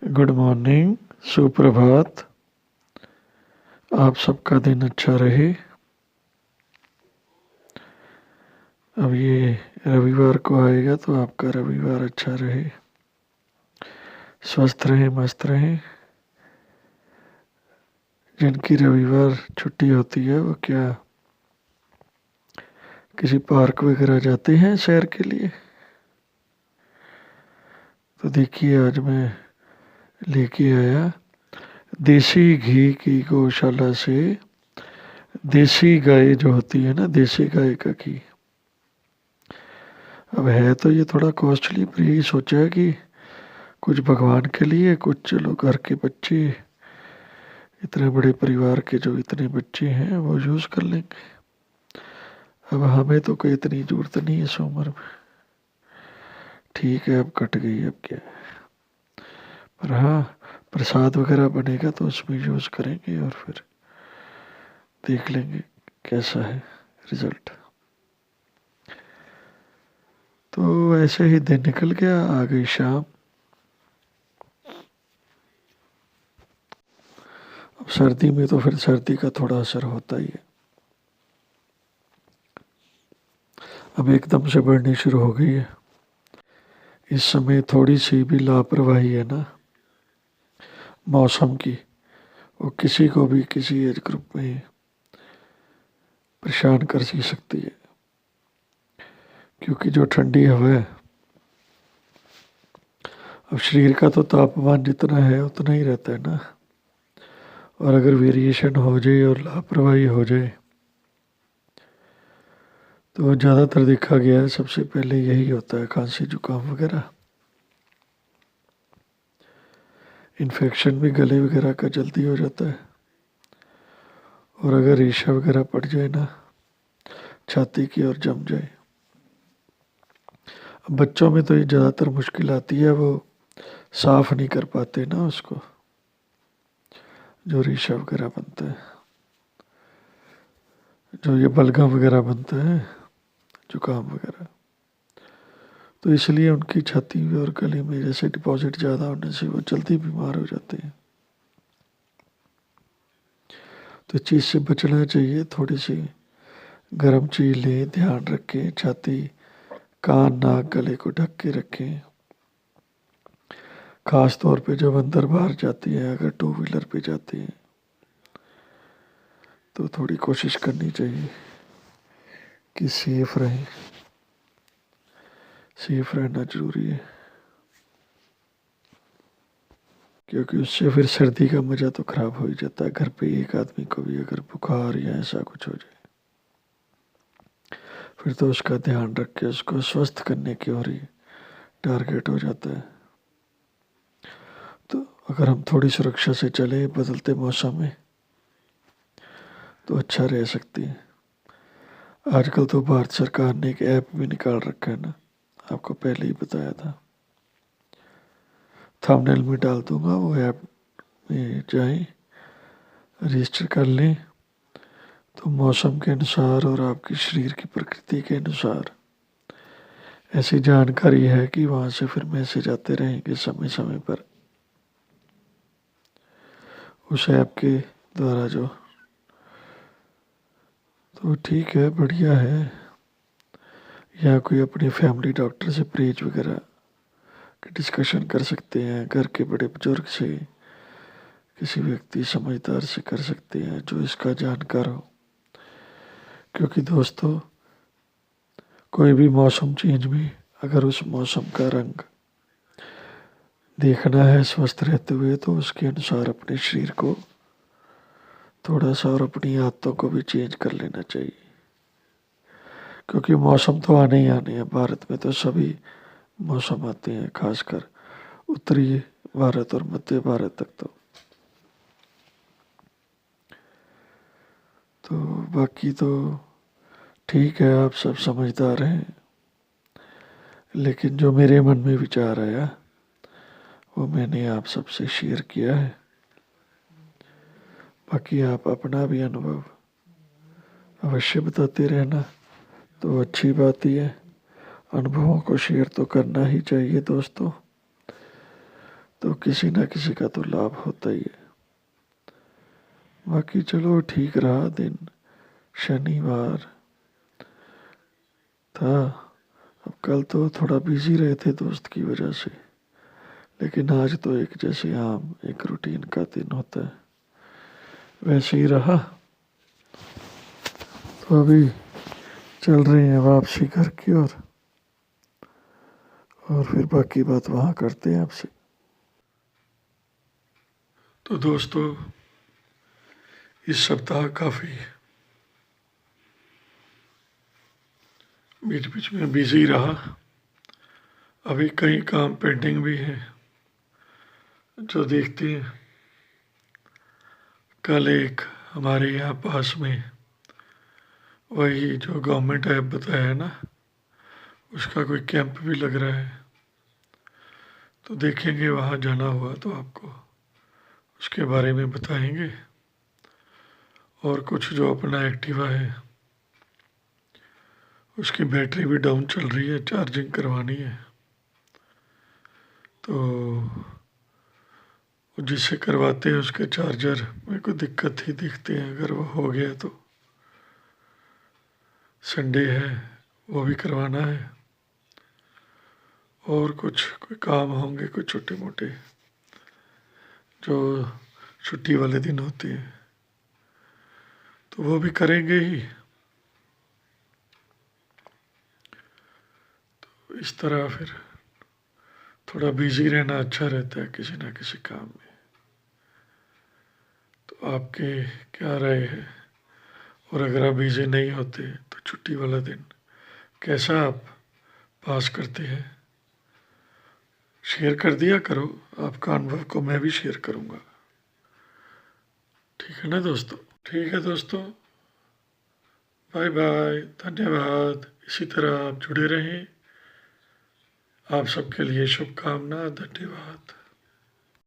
Good morning, सुप्रभात। आप सबका दिन अच्छा रहे। अब ये रविवार को आएगा तो आपका रविवार अच्छा रहे, स्वस्थ रहें, मस्त रहें। जिनकी रविवार छुट्टी होती है वो क्या किसी पार्क वगैरह जाते हैं सैर के लिए? तो देखिए, आज मैं लेके आया देसी घी की गौशाला से देसी गाय जो होती है ना, देसी गाय का घी। अब है तो ये थोड़ा कॉस्टली, पर यही सोचा है कि कुछ भगवान के लिए, कुछ चलो घर के बच्चे, इतने बड़े परिवार के जो इतने बच्चे हैं वो यूज़ कर लेंगे। अब हमें तो कोई इतनी ज़रूरत नहीं है इस उम्र में। ठीक है, अब कट गई, अब क्या है। पर हाँ, प्रसाद वगैरह बनेगा तो उसमें यूज़ करेंगे और फिर देख लेंगे कैसा है रिज़ल्ट। तो ऐसे ही दिन निकल गया, आ गई शाम। अब सर्दी में तो फिर सर्दी का थोड़ा असर होता ही है। अब एकदम से बढ़नी शुरू हो गई है। इस समय थोड़ी सी भी लापरवाही है ना मौसम की, वो किसी को भी किसी एज ग्रुप में परेशान कर ही सकती है। क्योंकि जो ठंडी हवा है, अब शरीर का तो तापमान जितना है उतना ही रहता है ना। और अगर वेरिएशन हो जाए और लापरवाही हो जाए तो ज़्यादातर देखा गया है सबसे पहले यही होता है, खांसी जुकाम वगैरह। इन्फेक्शन भी गले वगैरह का जल्दी हो जाता है। और अगर रेशा वगैरह पड़ जाए ना छाती की और जम जाए। अब बच्चों में तो ये ज़्यादातर मुश्किल आती है, वो साफ नहीं कर पाते ना उसको, जो रेशा वगैरह बनता है, जो ये बलगम वगैरह बनता है, जुकाम वगैरह। तो इसलिए उनकी छाती में और गले में जैसे डिपॉजिट ज़्यादा होने से वो जल्दी बीमार हो जाते हैं। तो इस चीज़ से बचना चाहिए। थोड़ी सी गर्म चीज़ लें, ध्यान रखें, छाती, कान, नाक, गले को ढक के रखें। ख़ास तौर पे जब अंदर बाहर जाती हैं, अगर टू व्हीलर पे जाती हैं तो थोड़ी कोशिश करनी चाहिए कि सेफ रहें। सेफ रहना ज़रूरी है, क्योंकि उससे फिर सर्दी का मज़ा तो ख़राब हो ही जाता है। घर पे एक आदमी को भी अगर बुखार या ऐसा कुछ हो जाए फिर तो उसका ध्यान रख के उसको स्वस्थ करने की ओर ही टारगेट हो जाता है। तो अगर हम थोड़ी सुरक्षा से चलें बदलते मौसम में तो अच्छा रह सकती है। आजकल तो भारत सरकार ने एक ऐप भी निकाल रखा है ना, आपको पहले ही बताया था, थंबनेल में डाल दूंगा। वो ऐप में जाएं, रजिस्टर कर लें, तो मौसम के अनुसार और आपके शरीर की प्रकृति के अनुसार ऐसी जानकारी है कि वहाँ से फिर मैसेज आते रहेंगे समय समय पर उस ऐप के द्वारा जो। तो ठीक है, बढ़िया है। या कोई अपने फैमिली डॉक्टर से परहेज वगैरह की डिस्कशन कर सकते हैं, घर के बड़े बुजुर्ग से, किसी व्यक्ति समझदार से कर सकते हैं जो इसका जानकार हो। क्योंकि दोस्तों, कोई भी मौसम चेंज में अगर उस मौसम का रंग देखना है स्वस्थ रहते हुए तो उसके अनुसार अपने शरीर को थोड़ा सा और अपनी आदतों को भी चेंज कर लेना चाहिए। क्योंकि मौसम तो आने ही आने हैं। भारत में तो सभी मौसम आते हैं, खासकर उत्तरी भारत और मध्य भारत तक। तो बाकी तो ठीक है, आप सब समझदार हैं। लेकिन जो मेरे मन में विचार आया वो मैंने आप सबसे शेयर किया है। बाकी आप अपना भी अनुभव अवश्य बताते रहना, तो अच्छी बात ही है। अनुभवों को शेयर तो करना ही चाहिए दोस्तों। तो तो किसी ना किसी का तो लाभ होता ही है। बाकी चलो ठीक रहा दिन, शनिवार था। अब कल तो थोड़ा बिजी रहे थे दोस्त की वजह से, लेकिन आज तो एक जैसे आम एक रूटीन का दिन होता है वैसे ही रहा। तो अभी चल रहे हैं वापसी घर की ओर, और फिर बाकी बात वहाँ करते हैं आपसे। तो दोस्तों इस सप्ताह काफ़ी बीच बीच में बिजी रहा। अभी कई काम पेंडिंग भी हैं जो देखते हैं। कल एक हमारे यहाँ पास में वही जो गवर्नमेंट ऐप बताया है ना, उसका कोई कैंप भी लग रहा है, तो देखेंगे, वहाँ जाना हुआ तो आपको उसके बारे में बताएंगे। और कुछ जो अपना एक्टिवा है उसकी बैटरी भी डाउन चल रही है, चार्जिंग करवानी है, तो जिससे करवाते हैं उसके चार्जर मेरे को दिक्कत ही दिखते हैं। अगर वो हो गया तो संडे है वो भी करवाना है। और कुछ कोई काम होंगे कुछ छोटे मोटे जो छुट्टी वाले दिन होते हैं तो वो भी करेंगे ही। तो इस तरह फिर थोड़ा बिजी रहना अच्छा रहता है किसी ना किसी काम में। तो आपके क्या राय है? और अगर आप बिजी नहीं होते तो छुट्टी वाला दिन कैसा आप पास करते हैं? शेयर कर दिया करो, आपका अनुभव को मैं भी शेयर करूँगा। ठीक है ना दोस्तों? ठीक है दोस्तों, बाय बाय, धन्यवाद। इसी तरह आप जुड़े रहें। आप सबके लिए शुभकामना, धन्यवाद।